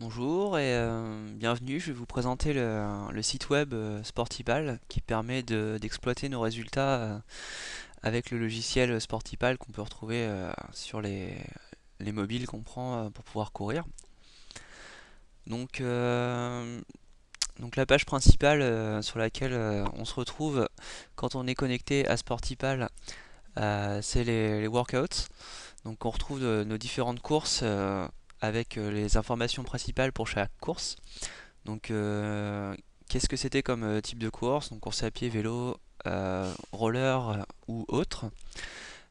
Bonjour et bienvenue. Je vais vous présenter le site web Sportipal qui permet d'exploiter nos résultats avec le logiciel Sportipal qu'on peut retrouver sur les mobiles qu'on prend pour pouvoir courir. Donc, euh, donc la page principale sur laquelle on se retrouve quand on est connecté à Sportipal, c'est les workouts. Donc on retrouve nos différentes courses avec les informations principales pour chaque course. Donc, qu'est-ce que c'était comme type de course? Donc, course à pied, vélo, roller ou autre.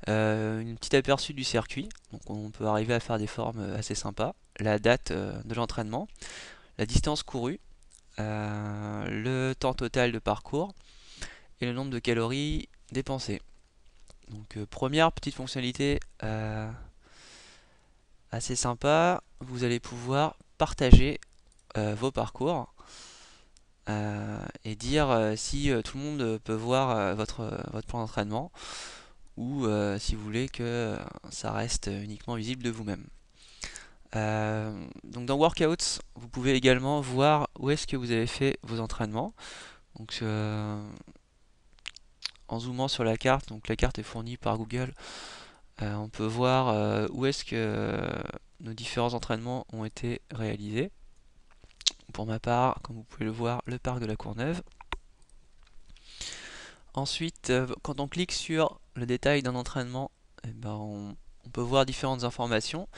Une petite aperçu du circuit. Donc, on peut arriver à faire des formes assez sympas. La date de l'entraînement, la distance courue, le temps total de parcours et le nombre de calories dépensées. Donc, première petite fonctionnalité assez sympa, vous allez pouvoir partager vos parcours et dire si tout le monde peut voir votre plan d'entraînement ou si vous voulez que ça reste uniquement visible de vous-même. Donc dans Workouts, vous pouvez également voir où est-ce que vous avez fait vos entraînements. Donc en zoomant sur la carte, donc la carte est fournie par Google, on peut voir où est-ce que nos différents entraînements ont été réalisés. Pour ma part, comme vous pouvez le voir, le parc de la Courneuve. Ensuite, quand on clique sur le détail d'un entraînement, eh ben, on peut voir différentes informations.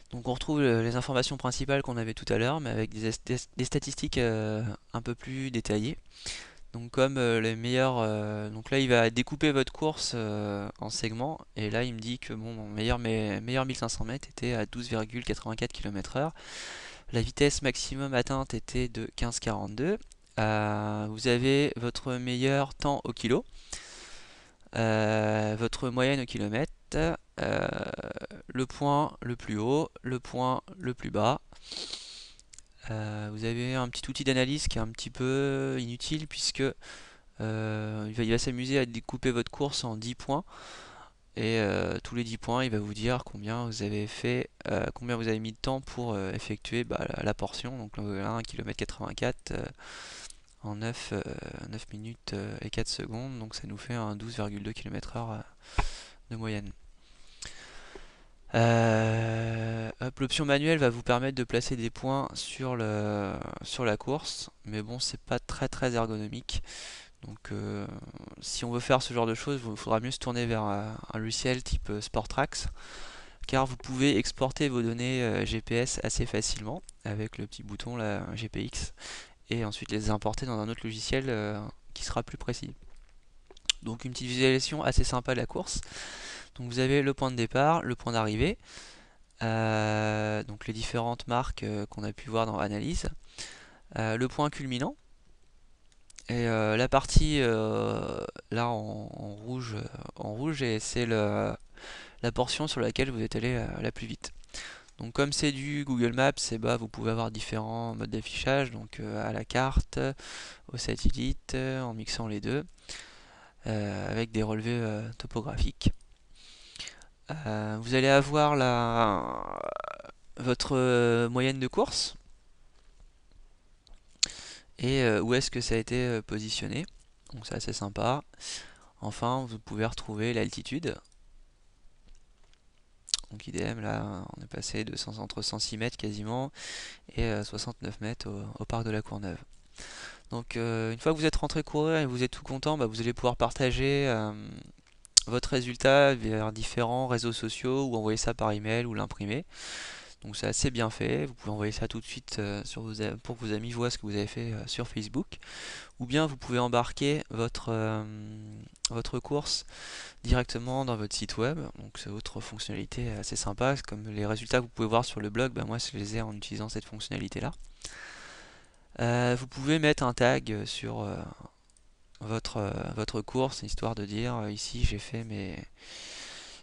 Donc on retrouve les informations principales qu'on avait tout à l'heure, mais avec des statistiques un peu plus détaillées. Donc comme les meilleurs, donc là il va découper votre course en segments, et là il me dit que bon, mon meilleur 1500 mètres était à 12,84 km/h. La vitesse maximum atteinte était de 15,42. Vous avez votre meilleur temps au kilo. Votre moyenne au kilomètre, le point le plus haut, le point le plus bas. Vous avez un petit outil d'analyse qui est un petit peu inutile puisque il va s'amuser à découper votre course en 10 points et tous les 10 points il va vous dire combien vous avez fait, combien vous avez mis de temps pour effectuer la portion. Donc là 1 km 84 en 9 minutes et 4 secondes, donc ça nous fait un 12,2 km/h de moyenne. L'option manuelle va vous permettre de placer des points sur la course, mais bon, c'est pas très ergonomique. Donc, si on veut faire ce genre de choses, il faudra mieux se tourner vers un logiciel type SportTrax, car vous pouvez exporter vos données GPS assez facilement avec le petit bouton là, GPX, et ensuite les importer dans un autre logiciel qui sera plus précis. Donc, une petite visualisation assez sympa de la course. Donc, vous avez le point de départ, le point d'arrivée. Donc les différentes marques qu'on a pu voir dans Analyse, le point culminant et la partie là en rouge et c'est la portion sur laquelle vous êtes allé la plus vite. Donc comme c'est du Google Maps, et bah, vous pouvez avoir différents modes d'affichage, donc à la carte, au satellite, en mixant les deux, avec des relevés topographiques. Vous allez avoir votre moyenne de course et où est-ce que ça a été positionné. Donc c'est assez sympa. Enfin, vous pouvez retrouver l'altitude. Donc idem, là, on est passé entre 106 mètres quasiment et 69 mètres au parc de la Courneuve. Donc une fois que vous êtes rentré courir et vous êtes tout content, bah, vous allez pouvoir partager votre résultat vers différents réseaux sociaux ou envoyer ça par email ou l'imprimer. Donc c'est assez bien fait. Vous pouvez envoyer ça tout de suite pour que vos amis voient ce que vous avez fait sur Facebook. Ou bien vous pouvez embarquer votre course directement dans votre site web. Donc c'est autre fonctionnalité assez sympa. Comme les résultats que vous pouvez voir sur le blog, moi je les ai en utilisant cette fonctionnalité là. Vous pouvez mettre un tag sur votre course, histoire de dire ici j'ai fait mes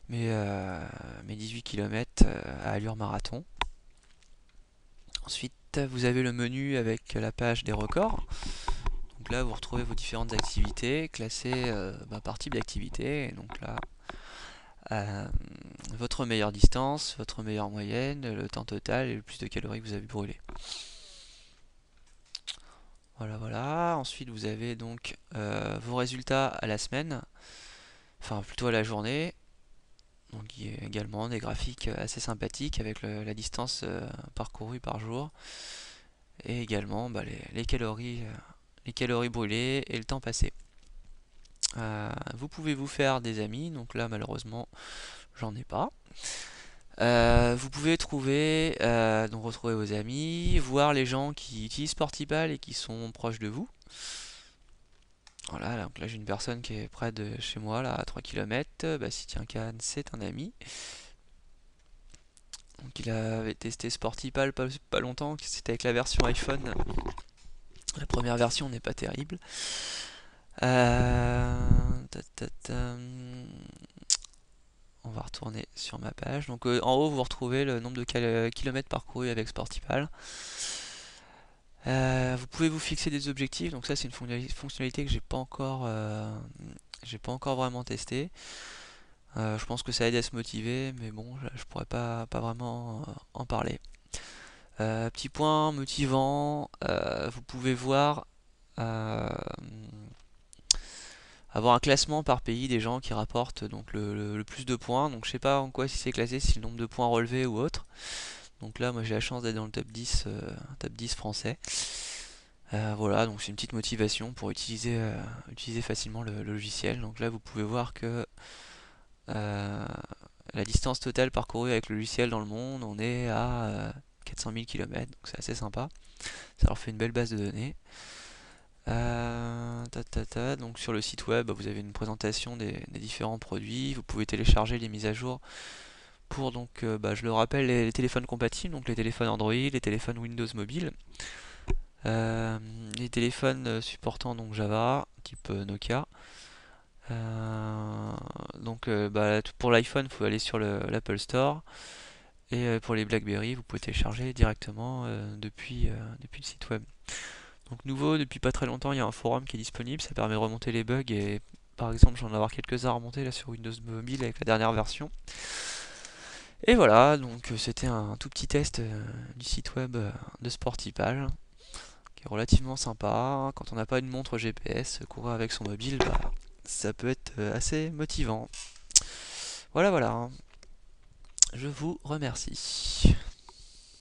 18 km à allure marathon. Ensuite vous avez le menu avec la page des records. Donc là, vous retrouvez vos différentes activités classées par type d'activité. Donc là, euh, votre meilleure distance, votre meilleure moyenne, le temps total et le plus de calories que vous avez brûlé. Voilà, voilà. Ensuite, vous avez donc vos résultats à la semaine, enfin plutôt à la journée. Donc, il y a également des graphiques assez sympathiques avec la distance parcourue par jour et également bah, les calories brûlées et le temps passé. Vous pouvez vous faire des amis, donc là malheureusement j'en ai pas. Vous pouvez trouver, donc retrouver vos amis, voir les gens qui utilisent Sportipal et qui sont proches de vous. Voilà, donc là j'ai une personne qui est près de chez moi, là à 3 km. Bastien Kahn, c'est un ami. Donc il avait testé Sportipal pas longtemps, c'était avec la version iPhone. La première version n'est pas terrible. Ta, ta, ta, On va retourner sur ma page. Donc en haut, vous retrouvez le nombre de kilomètres parcourus avec Sportipal. Vous pouvez vous fixer des objectifs. Donc ça, c'est une fonctionnalité que j'ai pas encore vraiment testé. Je pense que ça aide à se motiver, mais bon, je pourrais pas vraiment en parler. Petit point motivant, vous pouvez voir avoir un classement par pays des gens qui rapportent donc le plus de points. Donc je sais pas en quoi si c'est classé, si le nombre de points relevés ou autre. Donc là, moi j'ai la chance d'être dans le top 10 français. Voilà, donc c'est une petite motivation pour utiliser facilement le logiciel. Donc là, vous pouvez voir que euh, la distance totale parcourue avec le logiciel dans le monde, on est à 400 000 km, donc c'est assez sympa. Ça leur fait une belle base de données. Donc sur le site web, vous avez une présentation des différents produits. Vous pouvez télécharger les mises à jour pour donc, je le rappelle, les téléphones compatibles, donc les téléphones Android, les téléphones Windows Mobile, euh, les téléphones supportant donc Java, type Nokia. Pour l'iPhone, il faut aller sur l'Apple Store. Et pour les BlackBerry, vous pouvez télécharger directement depuis le site web. Donc nouveau, depuis pas très longtemps, il y a un forum qui est disponible, ça permet de remonter les bugs et par exemple j'en ai avoir quelques-uns à remonter là sur Windows Mobile avec la dernière version. Et voilà, donc c'était un tout petit test du site web de Sportipal, qui est relativement sympa. Quand on n'a pas une montre GPS, courir avec son mobile, ça peut être assez motivant. Voilà, voilà, je vous remercie.